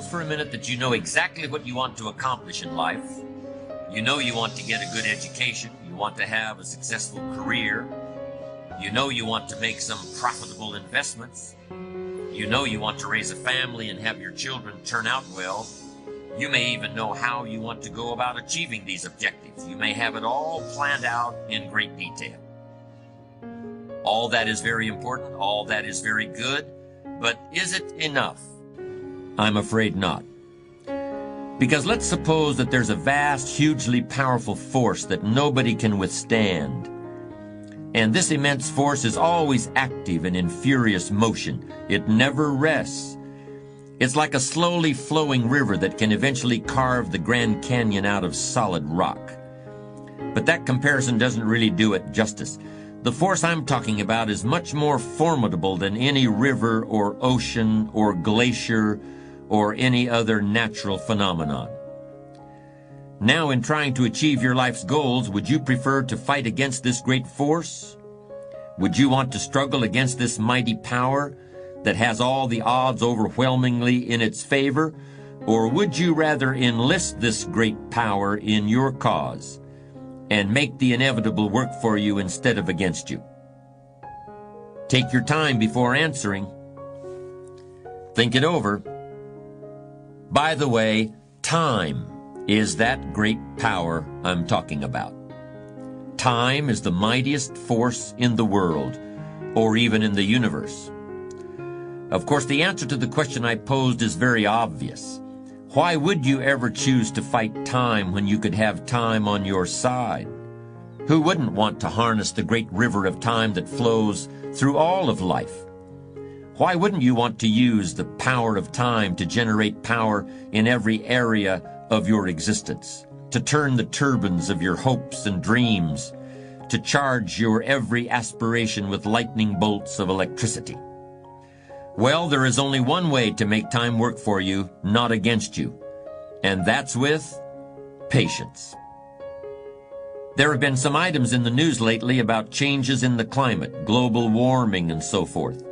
for a minute that you know exactly what you want to accomplish in life. You know you want to get a good education. You want to have a successful career. You know you want to make some profitable investments. You know you want to raise a family and have your children turn out well. You may even know how you want to go about achieving these objectives. You may have it all planned out in great detail. All that is very important. All that is very good. But is it enough? I'm afraid not. Because let's suppose that there's a vast, hugely powerful force that nobody can withstand. And this immense force is always active and in furious motion. It never rests. It's like a slowly flowing river that can eventually carve the Grand Canyon out of solid rock. But that comparison doesn't really do it justice. The force I'm talking about is much more formidable than any river or ocean or glacier or any other natural phenomenon. Now, in trying to achieve your life's goals, would you prefer to fight against this great force? Would you want to struggle against this mighty power that has all the odds overwhelmingly in its favor? Or would you rather enlist this great power in your cause and make the inevitable work for you instead of against you? Take your time before answering. Think it over. By the way, time is that great power I'm talking about. Time is the mightiest force in the world, or even in the universe. Of course, the answer to the question I posed is very obvious. Why would you ever choose to fight time when you could have time on your side? Who wouldn't want to harness the great river of time that flows through all of life? Why wouldn't you want to use the power of time to generate power in every area of your existence, to turn the turbines of your hopes and dreams, to charge your every aspiration with lightning bolts of electricity? Well, there is only one way to make time work for you, not against you, and that's with patience. There have been some items in the news lately about changes in the climate, global warming, and so forth,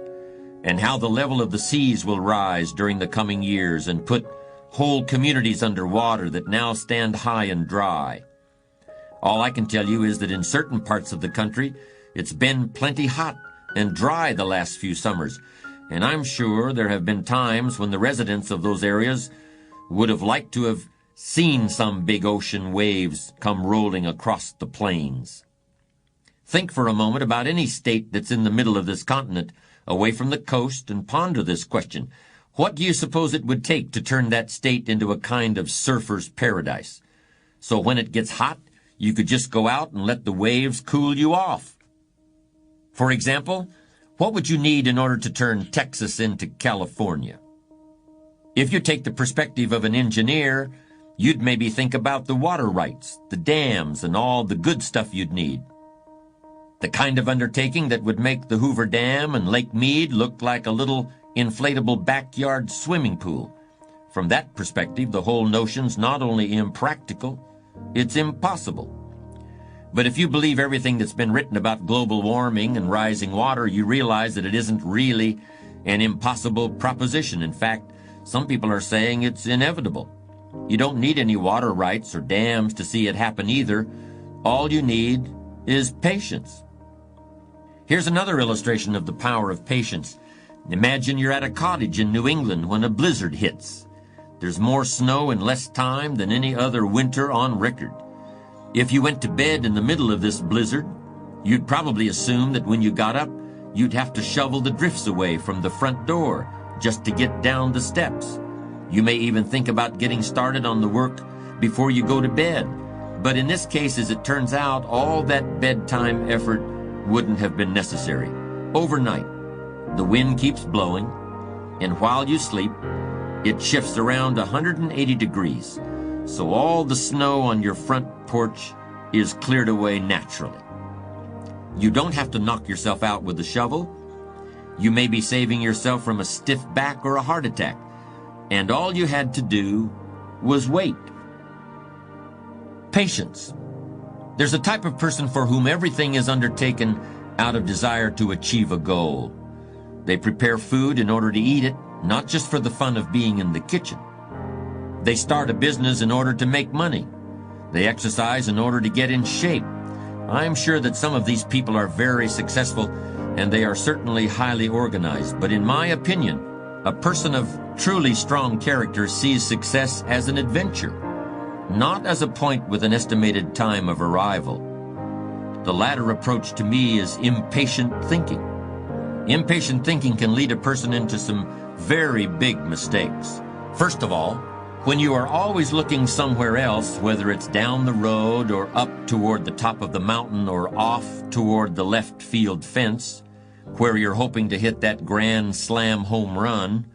and how the level of the seas will rise during the coming years and put whole communities underwater that now stand high and dry. All I can tell you is that in certain parts of the country, it's been plenty hot and dry the last few summers, and I'm sure there have been times when the residents of those areas would have liked to have seen some big ocean waves come rolling across the plains. Think for a moment about any state that's in the middle of this continent, away from the coast, and ponder this question. What do you suppose it would take to turn that state into a kind of surfer's paradise? So when it gets hot, you could just go out and let the waves cool you off. For example, what would you need in order to turn Texas into California? If you take the perspective of an engineer, you'd maybe think about the water rights, the dams, and all the good stuff you'd need. The kind of undertaking that would make the Hoover Dam and Lake Mead look like a little inflatable backyard swimming pool. From that perspective, the whole notion's not only impractical, it's impossible. But if you believe everything that's been written about global warming and rising water, you realize that it isn't really an impossible proposition. In fact, some people are saying it's inevitable. You don't need any water rights or dams to see it happen either. All you need is patience. Here's another illustration of the power of patience. Imagine you're at a cottage in New England when a blizzard hits. There's more snow in less time than any other winter on record. If you went to bed in the middle of this blizzard, you'd probably assume that when you got up, you'd have to shovel the drifts away from the front door just to get down the steps. You may even think about getting started on the work before you go to bed. But in this case, as it turns out, all that bedtime effort wouldn't have been necessary. Overnight, the wind keeps blowing, and while you sleep, it shifts around 180 degrees, so all the snow on your front porch is cleared away naturally. You don't have to knock yourself out with a shovel. You may be saving yourself from a stiff back or a heart attack, and all you had to do was wait. Patience. There's a type of person for whom everything is undertaken out of desire to achieve a goal. They prepare food in order to eat it, not just for the fun of being in the kitchen. They start a business in order to make money. They exercise in order to get in shape. I'm sure that some of these people are very successful, and they are certainly highly organized. But in my opinion, a person of truly strong character sees success as an adventure, not as a point with an estimated time of arrival. The latter approach to me is impatient thinking. Impatient thinking can lead a person into some very big mistakes. First of all, when you are always looking somewhere else, whether it's down the road or up toward the top of the mountain or off toward the left field fence, where you're hoping to hit that grand slam home run,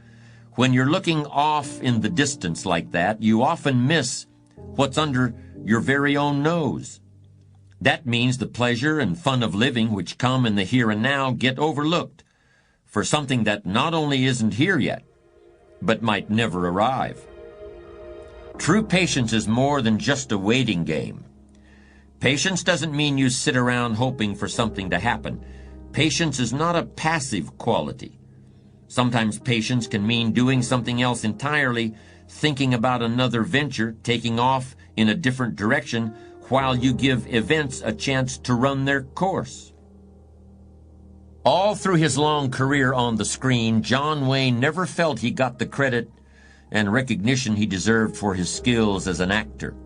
when you're looking off in the distance like that, you often miss what's under your very own nose. That means the pleasure and fun of living which come in the here and now get overlooked for something that not only isn't here yet, but might never arrive. True patience is more than just a waiting game. Patience doesn't mean you sit around hoping for something to happen. Patience is not a passive quality. Sometimes patience can mean doing something else entirely, thinking about another venture, taking off in a different direction, while you give events a chance to run their course. All through his long career on the screen, John Wayne never felt he got the credit and recognition he deserved for his skills as an actor.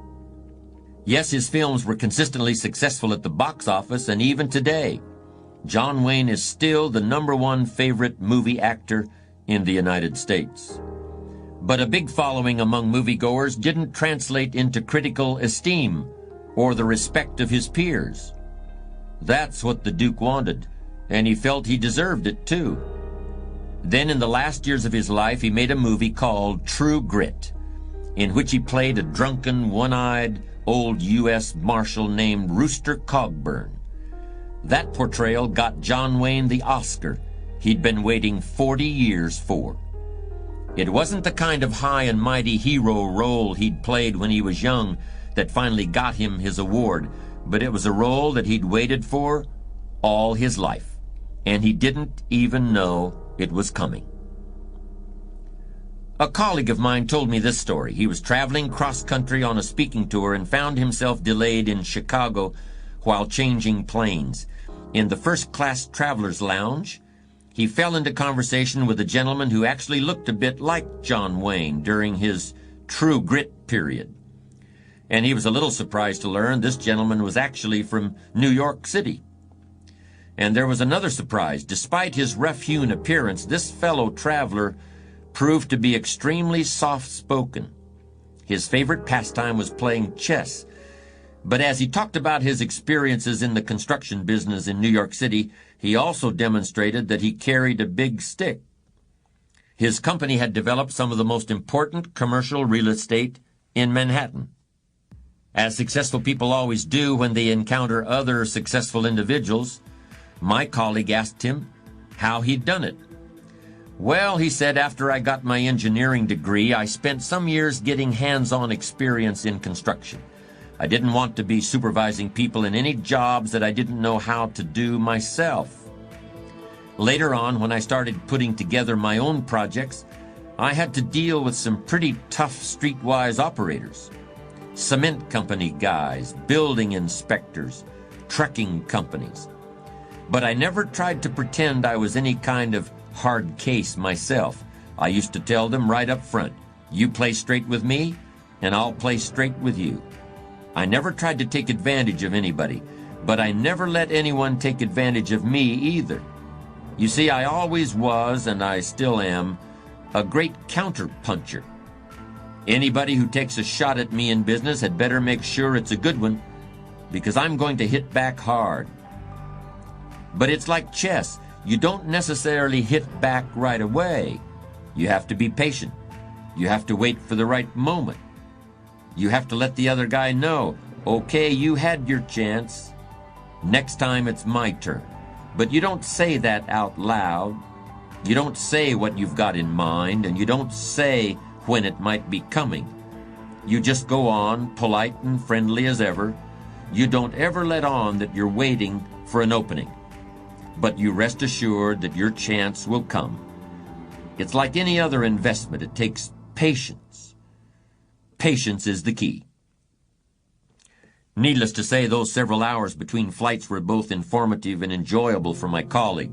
Yes, his films were consistently successful at the box office, and even today, John Wayne is still the #1 favorite movie actor in the United States. But a big following among moviegoers didn't translate into critical esteem or the respect of his peers. That's what the Duke wanted, and he felt he deserved it too. Then in the last years of his life, he made a movie called True Grit, in which he played a drunken, one-eyed old U.S. Marshal named Rooster Cogburn. That portrayal got John Wayne the Oscar he'd been waiting 40 years for. It wasn't the kind of high and mighty hero role he'd played when he was young that finally got him his award, but it was a role that he'd waited for all his life, and he didn't even know it was coming. A colleague of mine told me this story. He was traveling cross-country on a speaking tour and found himself delayed in Chicago while changing planes. In the first-class traveler's lounge, he fell into conversation with a gentleman who actually looked a bit like John Wayne during his True Grit period. And he was a little surprised to learn this gentleman was actually from New York City. And there was another surprise. Despite his rough-hewn appearance, this fellow traveler proved to be extremely soft-spoken. His favorite pastime was playing chess. But as he talked about his experiences in the construction business in New York City, he also demonstrated that he carried a big stick. His company had developed some of the most important commercial real estate in Manhattan. As successful people always do when they encounter other successful individuals, my colleague asked him how he'd done it. Well, he said, after I got my engineering degree, I spent some years getting hands-on experience in construction. I didn't want to be supervising people in any jobs that I didn't know how to do myself. Later on, when I started putting together my own projects, I had to deal with some pretty tough streetwise operators. Cement company guys, building inspectors, trucking companies. But I never tried to pretend I was any kind of hard case myself. I used to tell them right up front, you play straight with me, and I'll play straight with you. I never tried to take advantage of anybody, but I never let anyone take advantage of me either. You see, I always was, and I still am, a great counterpuncher. Anybody who takes a shot at me in business had better make sure it's a good one, because I'm going to hit back hard. But it's like chess. You don't necessarily hit back right away. You have to be patient. You have to wait for the right moment. You have to let the other guy know, okay, you had your chance. Next time it's my turn. But you don't say that out loud. You don't say what you've got in mind, and you don't say when it might be coming. You just go on, polite and friendly as ever. You don't ever let on that you're waiting for an opening. But you rest assured that your chance will come. It's like any other investment. It takes patience. Patience is the key. Needless to say, those several hours between flights were both informative and enjoyable for my colleague.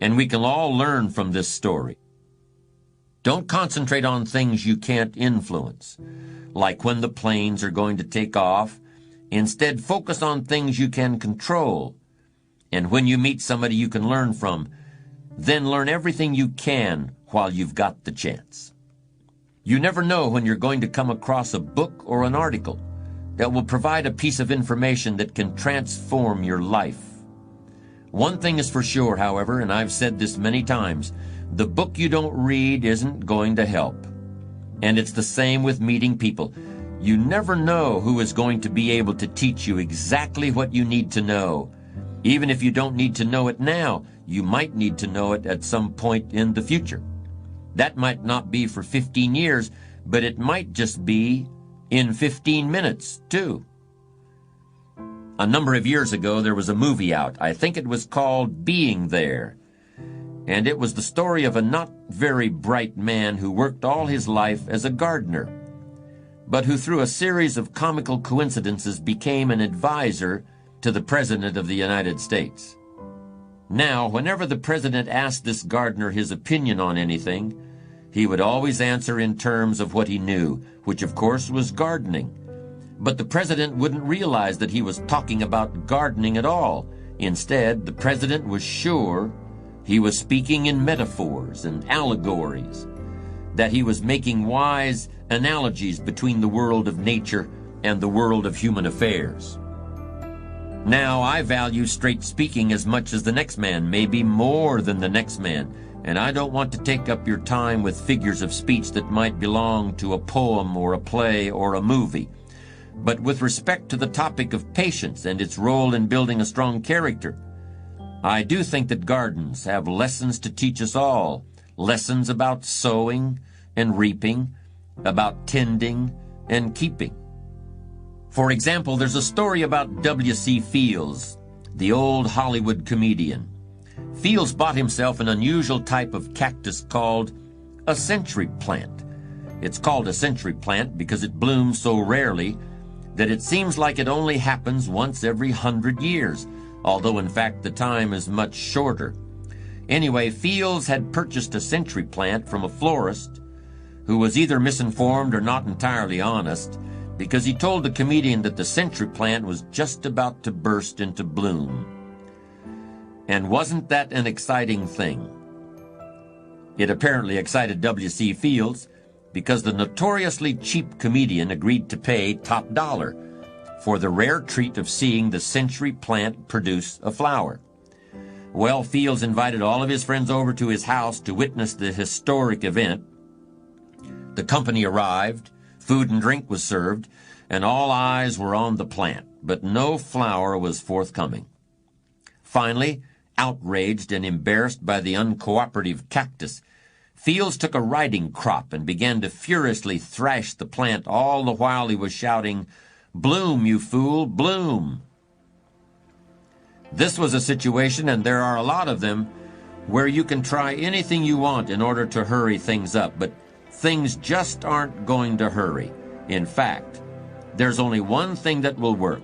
And we can all learn from this story. Don't concentrate on things you can't influence, like when the planes are going to take off. Instead, focus on things you can control. And when you meet somebody you can learn from, then learn everything you can while you've got the chance. You never know when you're going to come across a book or an article that will provide a piece of information that can transform your life. One thing is for sure, however, and I've said this many times, the book you don't read isn't going to help. And it's the same with meeting people. You never know who is going to be able to teach you exactly what you need to know. Even if you don't need to know it now, you might need to know it at some point in the future. That might not be for 15 years, but it might just be in 15 minutes, too. A number of years ago, there was a movie out. I think it was called Being There. And it was the story of a not very bright man who worked all his life as a gardener, but who through a series of comical coincidences became an advisor to the President of the United States. Now, whenever the President asked this gardener his opinion on anything, he would always answer in terms of what he knew, which of course was gardening. But the President wouldn't realize that he was talking about gardening at all. Instead, the President was sure he was speaking in metaphors and allegories, that he was making wise analogies between the world of nature and the world of human affairs. Now, I value straight speaking as much as the next man, maybe more than the next man, and I don't want to take up your time with figures of speech that might belong to a poem or a play or a movie. But with respect to the topic of patience and its role in building a strong character, I do think that gardens have lessons to teach us all, lessons about sowing and reaping, about tending and keeping. For example, there's a story about W.C. Fields, the old Hollywood comedian. Fields bought himself an unusual type of cactus called a century plant. It's called a century plant because it blooms so rarely that it seems like it only happens once every 100 years, although in fact the time is much shorter. Anyway, Fields had purchased a century plant from a florist who was either misinformed or not entirely honest, because he told the comedian that the century plant was just about to burst into bloom. And wasn't that an exciting thing? It apparently excited W.C. Fields because the notoriously cheap comedian agreed to pay top dollar for the rare treat of seeing the century plant produce a flower. Well, Fields invited all of his friends over to his house to witness the historic event. The company arrived, food and drink was served, and all eyes were on the plant, but no flower was forthcoming. Finally, outraged and embarrassed by the uncooperative cactus, Fields took a riding crop and began to furiously thrash the plant, all the while he was shouting, "Bloom, you fool, bloom!" This was a situation, and there are a lot of them, where you can try anything you want in order to hurry things up, but things just aren't going to hurry. In fact, there's only one thing that will work,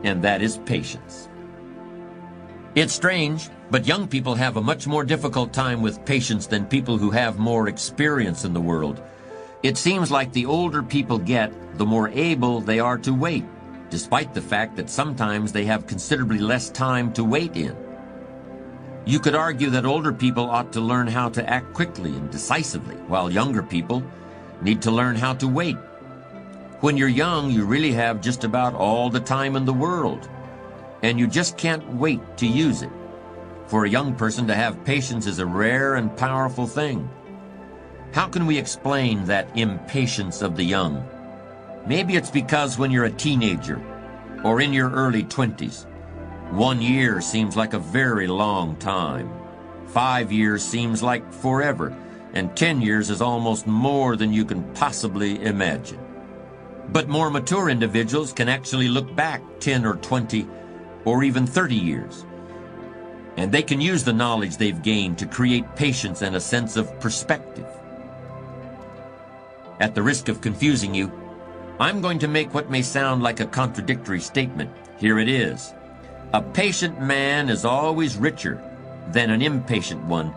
and that is patience. It's strange, but young people have a much more difficult time with patience than people who have more experience in the world. It seems like the older people get, the more able they are to wait, despite the fact that sometimes they have considerably less time to wait in. You could argue that older people ought to learn how to act quickly and decisively, while younger people need to learn how to wait. When you're young, you really have just about all the time in the world, and you just can't wait to use it. For a young person to have patience is a rare and powerful thing. How can we explain that impatience of the young? Maybe it's because when you're a teenager or in your early 20s, 1 year seems like a very long time. 5 years seems like forever, and 10 years is almost more than you can possibly imagine. But more mature individuals can actually look back 10 or 20 or even 30 years. And they can use the knowledge they've gained to create patience and a sense of perspective. At the risk of confusing you, I'm going to make what may sound like a contradictory statement. Here it is. A patient man is always richer than an impatient one,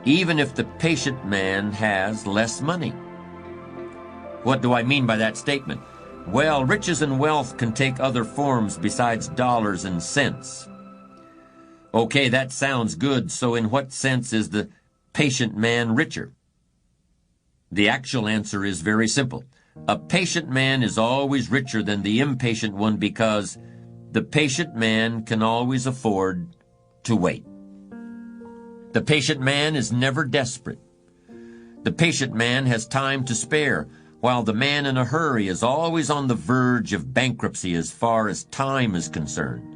even if the patient man has less money. What do I mean by that statement? Well, riches and wealth can take other forms besides dollars and cents. Okay, that sounds good. So in what sense is the patient man richer? The actual answer is very simple. A patient man is always richer than the impatient one because the patient man can always afford to wait. The patient man is never desperate. The patient man has time to spare, while the man in a hurry is always on the verge of bankruptcy as far as time is concerned.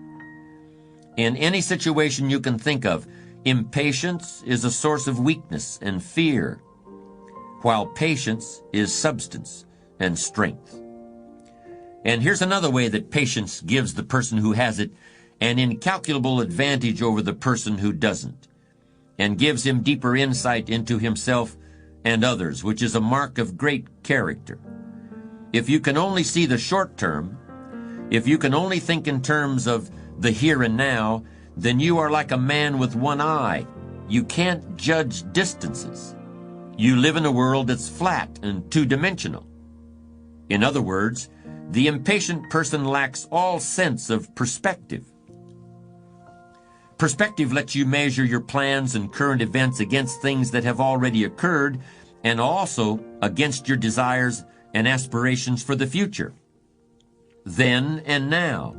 In any situation you can think of, impatience is a source of weakness and fear, while patience is substance and strength. And here's another way that patience gives the person who has it an incalculable advantage over the person who doesn't, and gives him deeper insight into himself and others, which is a mark of great character. If you can only see the short term, if you can only think in terms of the here and now, then you are like a man with one eye. You can't judge distances. You live in a world that's flat and two-dimensional. In other words, the impatient person lacks all sense of perspective. Perspective lets you measure your plans and current events against things that have already occurred and also against your desires and aspirations for the future. Then and now,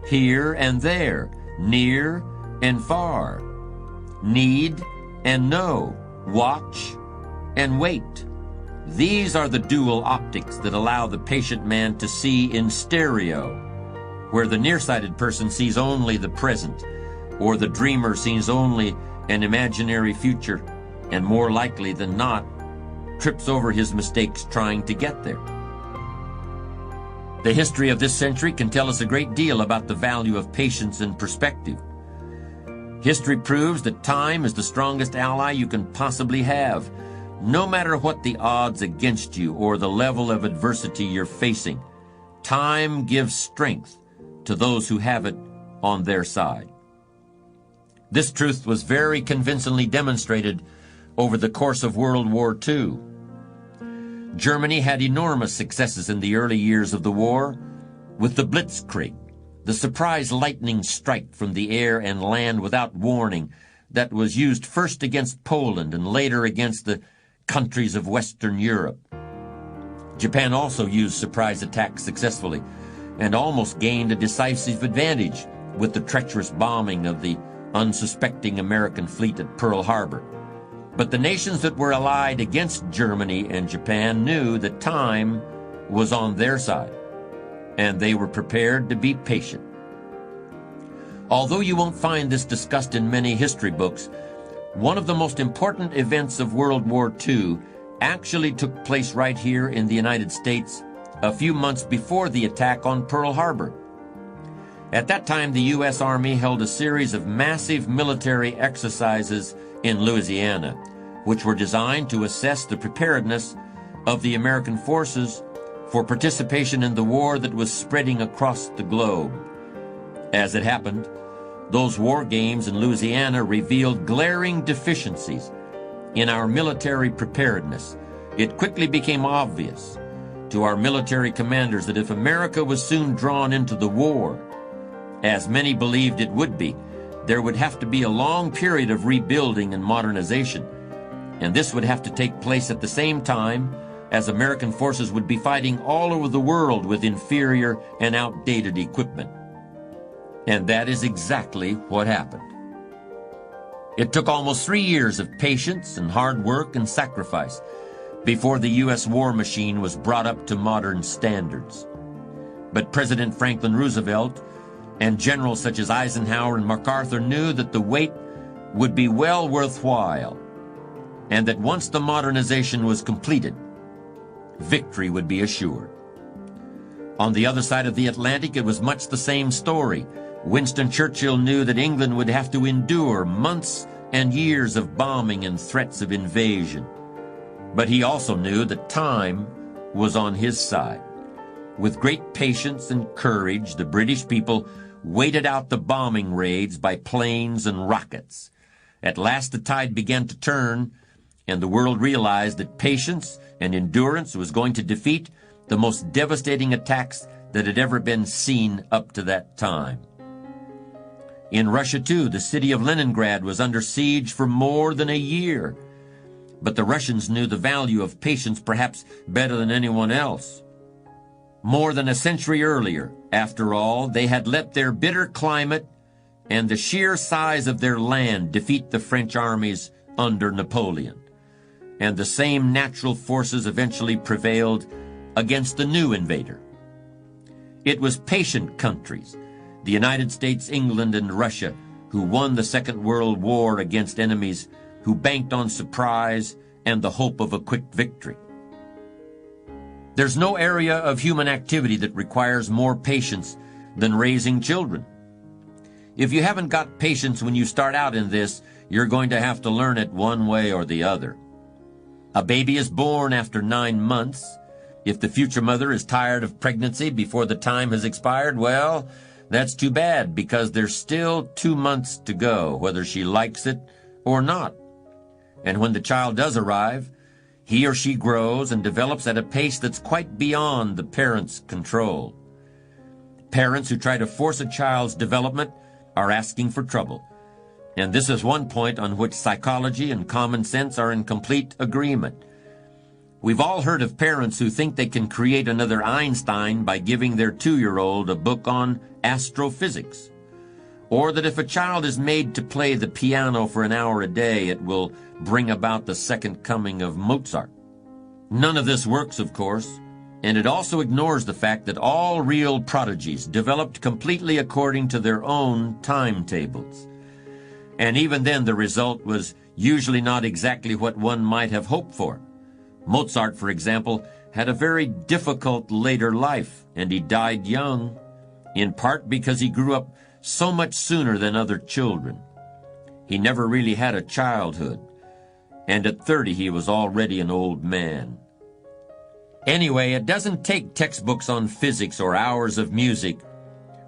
here and there, near and far, need and know, watch and wait. These are the dual optics that allow the patient man to see in stereo, where the nearsighted person sees only the present, or the dreamer sees only an imaginary future, and more likely than not, trips over his mistakes trying to get there. The history of this century can tell us a great deal about the value of patience and perspective. History proves that time is the strongest ally you can possibly have, no matter what the odds against you or the level of adversity you're facing. Time gives strength to those who have it on their side. This truth was very convincingly demonstrated over the course of World War II. Germany had enormous successes in the early years of the war with the Blitzkrieg, the surprise lightning strike from the air and land without warning that was used first against Poland and later against the countries of Western Europe. Japan also used surprise attacks successfully and almost gained a decisive advantage with the treacherous bombing of the unsuspecting American fleet at Pearl Harbor. But the nations that were allied against Germany and Japan knew that time was on their side, and they were prepared to be patient. Although you won't find this discussed in many history books, one of the most important events of World War II actually took place right here in the United States a few months before the attack on Pearl Harbor. At that time, the U.S. Army held a series of massive military exercises in Louisiana, which were designed to assess the preparedness of the American forces for participation in the war that was spreading across the globe. As it happened, those war games in Louisiana revealed glaring deficiencies in our military preparedness. It quickly became obvious to our military commanders that if America was soon drawn into the war, as many believed it would be, there would have to be a long period of rebuilding and modernization, and this would have to take place at the same time as American forces would be fighting all over the world with inferior and outdated equipment. And that is exactly what happened. It took almost 3 years of patience and hard work and sacrifice before the U.S. war machine was brought up to modern standards. But President Franklin Roosevelt and generals such as Eisenhower and MacArthur knew that the wait would be well worthwhile, and that once the modernization was completed, victory would be assured. On the other side of the Atlantic, it was much the same story. Winston Churchill knew that England would have to endure months and years of bombing and threats of invasion. But he also knew that time was on his side. With great patience and courage, the British people waited out the bombing raids by planes and rockets. At last the tide began to turn, and the world realized that patience and endurance was going to defeat the most devastating attacks that had ever been seen up to that time. In Russia, too, the city of Leningrad was under siege for more than a year. But the Russians knew the value of patience perhaps better than anyone else. More than a century earlier, after all, they had let their bitter climate and the sheer size of their land defeat the French armies under Napoleon. And the same natural forces eventually prevailed against the new invader. It was patient countries, the United States, England, and Russia, who won the Second World War against enemies who banked on surprise and the hope of a quick victory. There's no area of human activity that requires more patience than raising children. If you haven't got patience when you start out in this, you're going to have to learn it one way or the other. A baby is born after 9 months. If the future mother is tired of pregnancy before the time has expired, well, that's too bad, because there's still 2 months to go, whether she likes it or not. And when the child does arrive, he or she grows and develops at a pace that's quite beyond the parent's control. Parents who try to force a child's development are asking for trouble. And this is one point on which psychology and common sense are in complete agreement. We've all heard of parents who think they can create another Einstein by giving their 2-year-old a book on astrophysics. Or that if a child is made to play the piano for an hour a day, it will bring about the second coming of Mozart. None of this works, of course, and it also ignores the fact that all real prodigies developed completely according to their own timetables. And even then, the result was usually not exactly what one might have hoped for. Mozart, for example, had a very difficult later life, and he died young, in part because he grew up so much sooner than other children. He never really had a childhood, and at 30 he was already an old man. Anyway, it doesn't take textbooks on physics or hours of music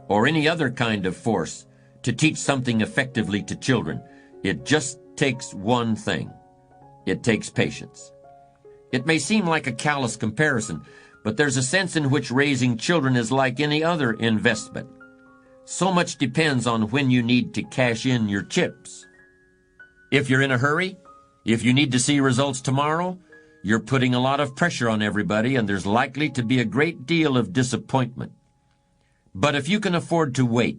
or any other kind of force to teach something effectively to children. It just takes one thing. It takes patience. It may seem like a callous comparison, but there's a sense in which raising children is like any other investment. So much depends on when you need to cash in your chips. If you're in a hurry, if you need to see results tomorrow, you're putting a lot of pressure on everybody, and there's likely to be a great deal of disappointment. But if you can afford to wait,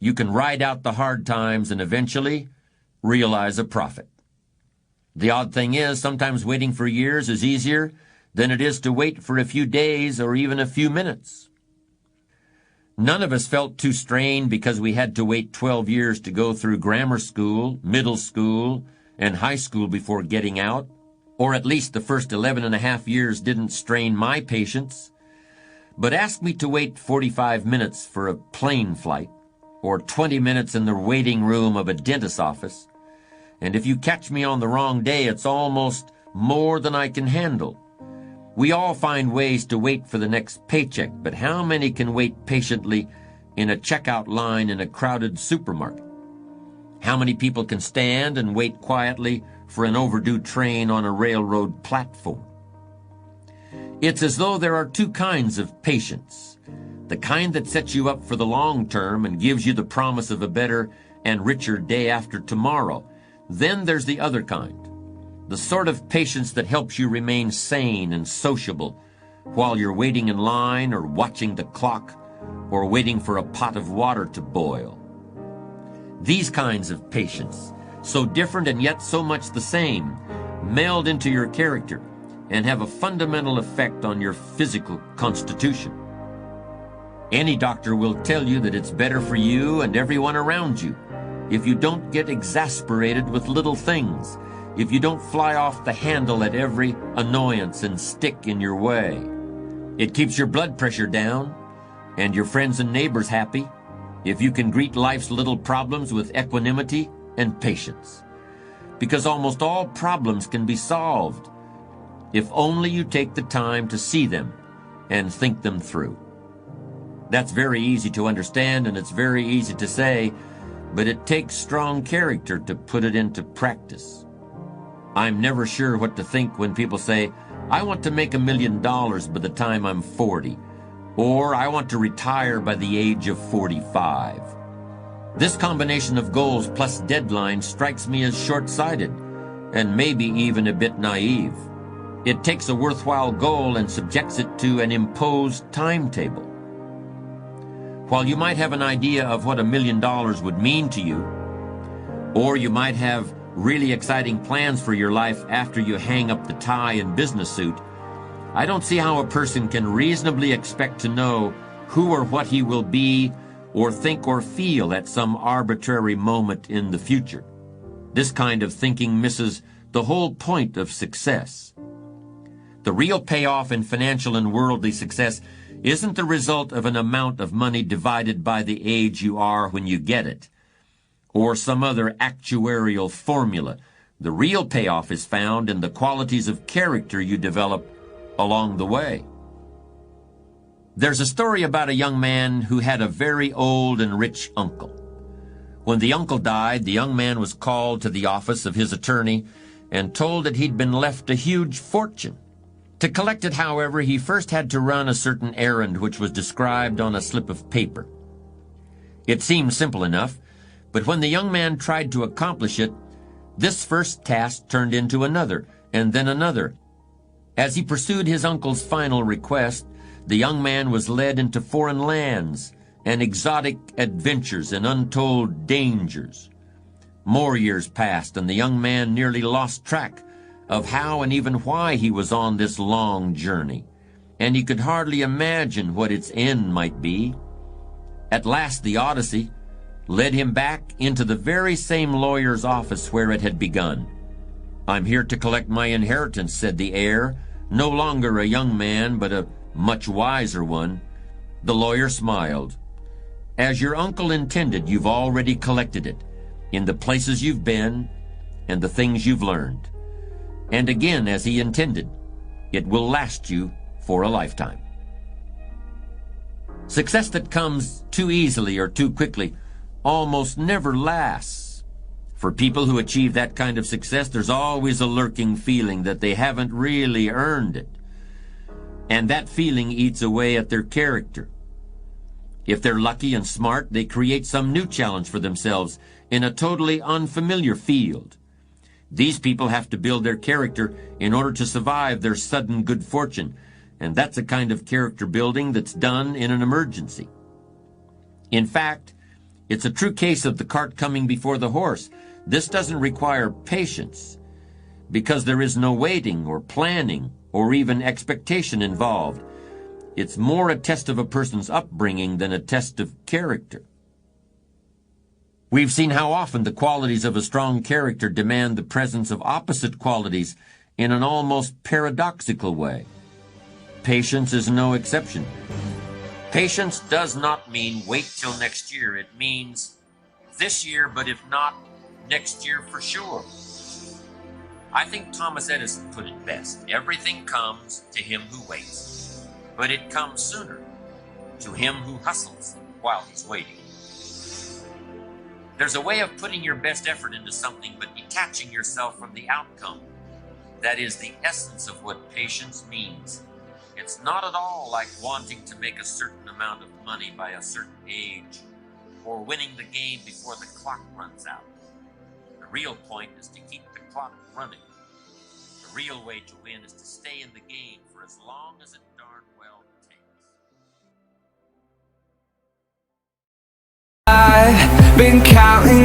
you can ride out the hard times and eventually realize a profit. The odd thing is, sometimes waiting for years is easier than it is to wait for a few days or even a few minutes. None of us felt too strained because we had to wait 12 years to go through grammar school, middle school, and high school before getting out, or at least the first 11 and a half years didn't strain my patience. But ask me to wait 45 minutes for a plane flight, or 20 minutes in the waiting room of a dentist's office, and if you catch me on the wrong day, it's almost more than I can handle. We all find ways to wait for the next paycheck, but how many can wait patiently in a checkout line in a crowded supermarket? How many people can stand and wait quietly for an overdue train on a railroad platform? It's as though there are two kinds of patience. The kind that sets you up for the long term and gives you the promise of a better and richer day after tomorrow. Then there's the other kind. The sort of patience that helps you remain sane and sociable while you're waiting in line or watching the clock or waiting for a pot of water to boil. These kinds of patience, so different and yet so much the same, meld into your character and have a fundamental effect on your physical constitution. Any doctor will tell you that it's better for you and everyone around you if you don't get exasperated with little things, if you don't fly off the handle at every annoyance and stick in your way. It keeps your blood pressure down and your friends and neighbors happy if you can greet life's little problems with equanimity and patience. Because almost all problems can be solved if only you take the time to see them and think them through. That's very easy to understand and it's very easy to say, but it takes strong character to put it into practice. I'm never sure what to think when people say, I want to make $1 million by the time I'm 40, or I want to retire by the age of 45. This combination of goals plus deadlines strikes me as short-sighted and maybe even a bit naive. It takes a worthwhile goal and subjects it to an imposed timetable. While you might have an idea of what $1 million would mean to you, or you might have really exciting plans for your life after you hang up the tie and business suit, I don't see how a person can reasonably expect to know who or what he will be or think or feel at some arbitrary moment in the future. This kind of thinking misses the whole point of success. The real payoff in financial and worldly success isn't the result of an amount of money divided by the age you are when you get it, or some other actuarial formula. The real payoff is found in the qualities of character you develop along the way. There's a story about a young man who had a very old and rich uncle. When the uncle died, the young man was called to the office of his attorney and told that he'd been left a huge fortune. To collect it, however, he first had to run a certain errand which was described on a slip of paper. It seemed simple enough, but when the young man tried to accomplish it, this first task turned into another, and then another. As he pursued his uncle's final request, the young man was led into foreign lands and exotic adventures and untold dangers. More years passed, and the young man nearly lost track of how and even why he was on this long journey, and he could hardly imagine what its end might be. At last the Odyssey led him back into the very same lawyer's office where it had begun. "I'm here to collect my inheritance," said the heir, no longer a young man, but a much wiser one. The lawyer smiled. "As your uncle intended, you've already collected it, in the places you've been and the things you've learned. And again, as he intended, it will last you for a lifetime." Success that comes too easily or too quickly almost never lasts. For people who achieve that kind of success, there's always a lurking feeling that they haven't really earned it. And that feeling eats away at their character. If they're lucky and smart, they create some new challenge for themselves in a totally unfamiliar field. These people have to build their character in order to survive their sudden good fortune, and that's a kind of character building that's done in an emergency. In fact, it's a true case of the cart coming before the horse. This doesn't require patience, because there is no waiting or planning or even expectation involved. It's more a test of a person's upbringing than a test of character. We've seen how often the qualities of a strong character demand the presence of opposite qualities in an almost paradoxical way. Patience is no exception. Patience does not mean wait till next year. It means this year, but if not, next year for sure. I think Thomas Edison put it best. Everything comes to him who waits, but it comes sooner to him who hustles while he's waiting. There's a way of putting your best effort into something but detaching yourself from the outcome. That is the essence of what patience means. It's not at all like wanting to make a certain amount of money by a certain age or winning the game before the clock runs out. The real point is to keep the clock running. The real way to win is to stay in the game for as long as it darn well takes. I've been counting